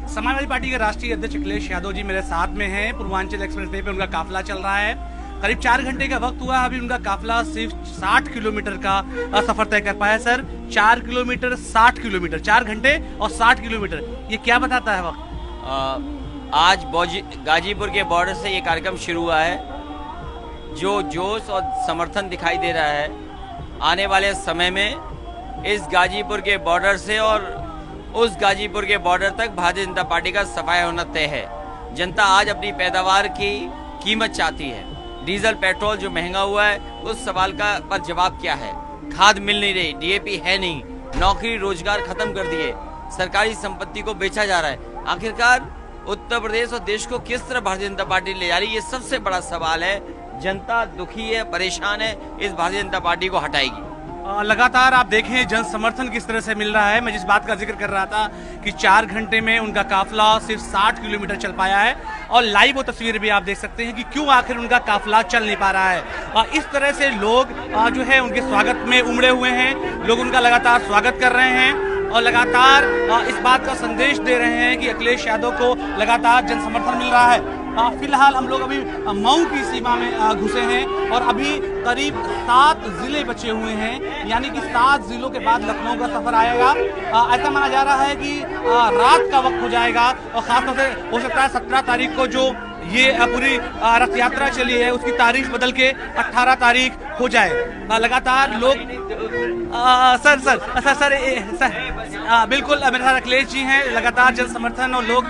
Samajwadi party के राष्ट्रीय अध्यक्ष अखिलेश यादव जी मेरे साथ में हैं। पूर्वांचल एक्सप्रेस वे पे उनका काफिला चल रहा है। करीब 4 घंटे का वक्त हुआ, अभी उनका काफिला सिर्फ 60 किलोमीटर का सफर तय कर पाया। सर, 4 किलोमीटर 60 किलोमीटर, 4 घंटे और 60 किलोमीटर, ये क्या बताता है वक्त? आज गाजीपुर के बॉर्डर से ये कार्यक्रम शुरू हुआ है। जो जोश और समर्थन दिखाई दे रहा है, आने वाले समय में इस गाजीपुर के बॉर्डर से और उस गाजीपुर के बॉर्डर तक भारतीय जनता पार्टी का सफाया होना तय है। जनता आज अपनी पैदावार की कीमत चाहती है। डीजल पेट्रोल जो महंगा हुआ है, उस सवाल का पर जवाब क्या है? खाद मिल नहीं रही, डीएपी है नहीं, नौकरी रोजगार खत्म कर दिए, सरकारी संपत्ति को बेचा जा रहा है। आखिरकार उत्तर प्रदेश और देश को किस तरह भारतीय जनता पार्टी ले जा रही है, ये सबसे बड़ा सवाल है। जनता दुखी है, परेशान है, इस भारतीय जनता पार्टी को हटाएगी। लगातार आप देखें जन समर्थन किस तरह से मिल रहा है। मैं जिस बात का जिक्र कर रहा था कि 4 घंटे में उनका काफिला सिर्फ 60 किलोमीटर चल पाया है, और लाइव वो तस्वीर भी आप देख सकते हैं कि क्यों आखिर उनका काफिला चल नहीं पा रहा है। इस तरह से लोग जो है उनके स्वागत में उमड़े हुए हैं। लोग उनका लगातार स्वागत कर रहे हैं और लगातार इस बात का संदेश दे रहे हैं कि अखिलेश यादव को लगातार जन समर्थन मिल रहा है। फिलहाल हम लोग अभी मऊ की सीमा में घुसे हैं और अभी करीब 7 जिले बचे हुए हैं, यानी कि 7 जिलों के बाद लखनऊ का सफर आएगा। ऐसा माना जा रहा है कि रात का वक्त हो जाएगा और खासतौर से हो सकता है 17 तारीख को जो ये पूरी रथ यात्रा चली है उसकी तारीख बदल के 18 तारीख हो जाए। लगातार लोग सर बिल्कुल मेरे साथ अखिलेश जी हैं। लगातार जन समर्थन और लोग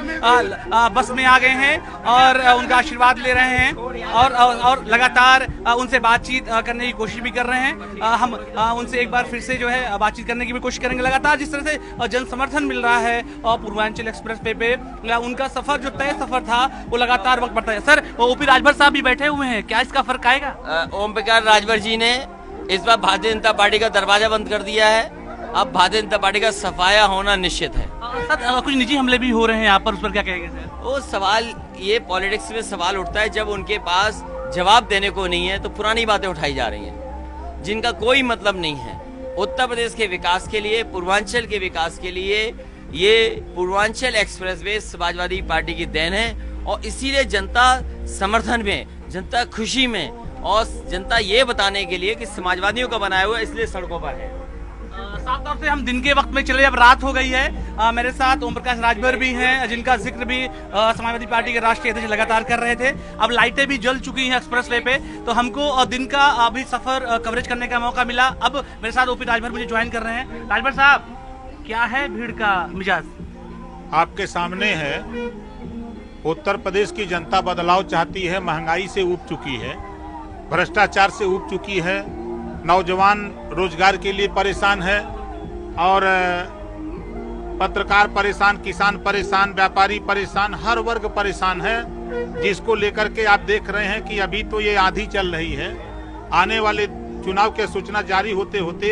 बस में आ गए हैं और उनका आशीर्वाद ले रहे हैं और लगातार उनसे बातचीत करने की कोशिश भी कर रहे हैं। हम उनसे एक बार फिर से जो है बातचीत करने की भी कोशिश करेंगे। लगातार जिस तरह से जन समर्थन मिल रहा है और पूर्वांचल एक्सप्रेस वे पे उनका सफर जो तय सफर था वो लगातार वक्त बढ़ता है। सर, ओपी राजभर साहब भी बैठे हुए हैं, क्या इसका फर्क आएगा? ओम प्रकाश राजभर जी ने इस बार भारतीय जनता पार्टी का दरवाजा बंद कर दिया है। अब भारतीय जनता पार्टी का सफाया होना निश्चित है। सर, कुछ निजी हमले भी हो रहे हैं यहाँ पर, उस पर क्या कहेंगे सर? वो सवाल, ये पॉलिटिक्स में सवाल उठता है जब उनके पास जवाब देने को नहीं है तो पुरानी बातें उठाई जा रही हैं जिनका कोई मतलब नहीं है। उत्तर प्रदेश के विकास के लिए, पूर्वांचल के विकास के लिए ये पूर्वांचल एक्सप्रेसवे समाजवादी पार्टी की देन है और इसीलिए जनता समर्थन में, जनता खुशी में और जनता ये बताने के लिए कि समाजवादियों का बनाया हुआ इसलिए सड़कों पर है। साफ तौर से हम दिन के वक्त में चले, अब रात हो गई है। मेरे साथ ओम प्रकाश राजभर भी हैं जिनका जिक्र भी समाजवादी पार्टी के राष्ट्रीय अध्यक्ष लगातार कर रहे थे। अब लाइटें भी जल चुकी हैं एक्सप्रेस वे पे, तो हमको दिन का अभी सफर कवरेज करने का मौका मिला। अब मेरे साथ ओपी राजभर मुझे ज्वाइन कर रहे हैं। राजभर साहब, क्या है भीड़ का मिजाज? आपके सामने है, उत्तर प्रदेश की जनता बदलाव चाहती है। महंगाई से ऊब चुकी है, भ्रष्टाचार से ऊब चुकी है, नौजवान रोजगार के लिए परेशान है और पत्रकार परेशान, किसान परेशान, व्यापारी परेशान, हर वर्ग परेशान है। जिसको लेकर के आप देख रहे हैं कि अभी तो ये आंधी चल रही है, आने वाले चुनाव के सूचना जारी होते होते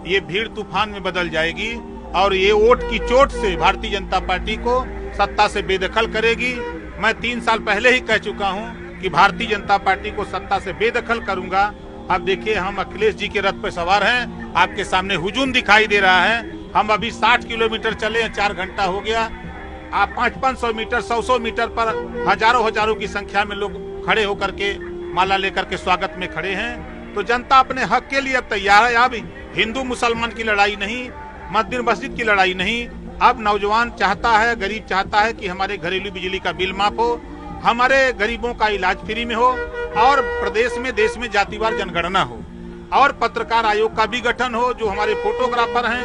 ये भीड़ तूफान में बदल जाएगी और ये वोट की चोट से भारतीय जनता पार्टी को सत्ता से बेदखल करेगी। मैं 3 साल पहले ही कह चुका हूं कि भारतीय जनता पार्टी को सत्ता से बेदखल करूंगा। अब देखिए, हम अखिलेश जी के रथ पर सवार हैं। आपके सामने हुजूम दिखाई दे रहा है। हम अभी 60 किलोमीटर चले हैं, 4 घंटा हो गया। आप 500-500 मीटर, 100-100 मीटर पर हजारों की संख्या में लोग खड़े होकर के माला लेकर के स्वागत में खड़े हैं। तो जनता अपने हक के लिए अब तैयार है। अब हिंदू मुसलमान की लड़ाई नहीं, मंदिर मस्जिद की लड़ाई नहीं। अब नौजवान चाहता है, गरीब चाहता है कि हमारे घरेलू बिजली का बिल माफ हो, हमारे गरीबों का इलाज फ्री में हो और प्रदेश में, देश में जातिवार जनगणना हो और पत्रकार आयोग का भी गठन हो। जो हमारे फोटोग्राफर हैं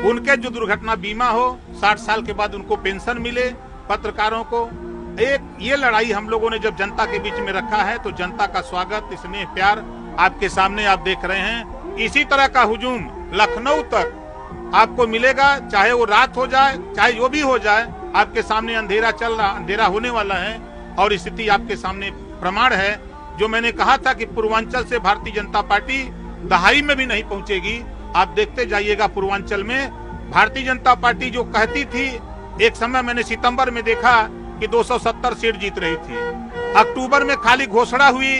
उनके जो दुर्घटना बीमा हो, 60 साल के बाद उनको पेंशन मिले पत्रकारों को। एक ये लड़ाई हम लोगों ने जब जनता के बीच में रखा है तो जनता का स्वागत, स्नेह, प्यार आपके सामने आप देख रहे हैं। इसी तरह का हुजूम लखनऊ तक आपको मिलेगा, चाहे वो रात हो जाए, चाहे जो भी हो जाए। आपके सामने अंधेरा चल रहा, अंधेरा होने वाला है और स्थिति आपके सामने प्रमाण है। जो मैंने कहा था कि पूर्वांचल से भारतीय जनता पार्टी दहाई में भी नहीं पहुंचेगी, आप देखते जाइएगा। पूर्वांचल में भारतीय जनता पार्टी जो कहती थी, एक समय मैंने सितंबर में देखा कि 270 सीट जीत रही थी। अक्टूबर में खाली घोषणा हुई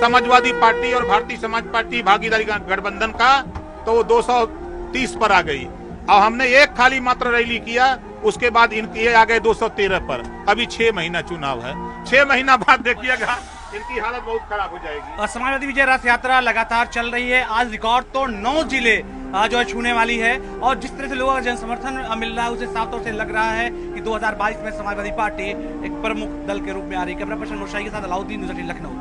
समाजवादी पार्टी और भारतीय समाज पार्टी भागीदारी गठबंधन का, तो वो 230 पर आ गई। और हमने एक खाली मात्र रैली किया उसके बाद इनके आ गए 213 पर। अभी 6 महीना चुनाव है, 6 महीना बाद देखिएगा इनकी हालत बहुत खराब हो जाएगी। और समाजवादी विजय रथ यात्रा लगातार चल रही है। आज रिकॉर्ड तो 9 जिले जो है छूने वाली है और जिस तरह से लोगों का जन समर्थन मिल रहा है उसे साफ तौर से लग रहा है कि 2022 में समाजवादी पार्टी एक प्रमुख दल के रूप में आ रही है। कैमरा पर्सन मुशाही के साथ अलाउद्दीन, न्यूज़ 18 लखनऊ।